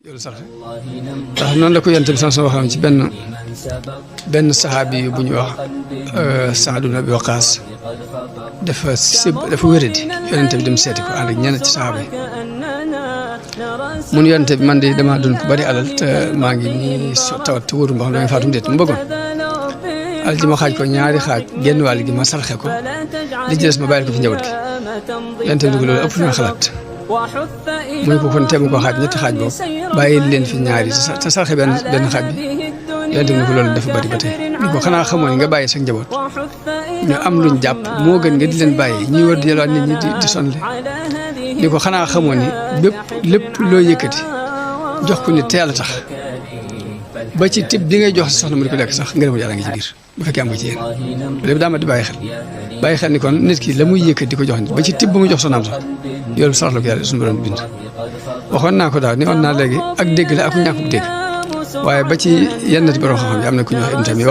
yoolu sax ndax noonu la ko yonent bi sama waxam ci benn saxaabi yu bu ñu wax Saad ibn Abi Waqaas dafa wéradi yonent bi dem seeti ko ànd ak ñenn ci saxaaba yi mun yonent bi man de damaa doon ko bari alal te maa ngi nii tawat te wóoru mba xam damay faatum déet mu bëggoon alal ji ma xaaj ko ñaari xaaj genn wàll gi ma salxe ko li ci des ma bàyyil ko fi njaboot gi yonent bi loolu ëpp na xalaat mu ne ko kon teemu koo xaaj ñetti xaaj boobu bàyyi leen fi ñaari te sarxe benn xaaj bi yonent bi ne ko loolu dafa bari ba tey ni ko xanaa xamoon nga bàyyi sa njaboot ñu am luñ jàpp moo gën nga di leen bàyyi ñuy war di yalwaat nit ñi di sonle ni ko xanaa xamoon ni lépp loo yëkkati jox ko ni teel a tax ba ci tib bi ngay jox soxna mu di ko lekk sax ngërëmul yàlla ngi ci biir bu fekkee am nga ci yéen lépp daa ma di bàyyi xel ni kon nit ki la muy yëkkati di ko jox nit ba ci tib ba muy jox soxnaam sax yoolu sax la ko yàlla suñu borom bind waxoon naa ko daal ni on naa léegi ak dégg la ak ñàkkub dégg waaye ba ci yenn borom xam-xam yi am na ku ñu wax Ibn Taymiya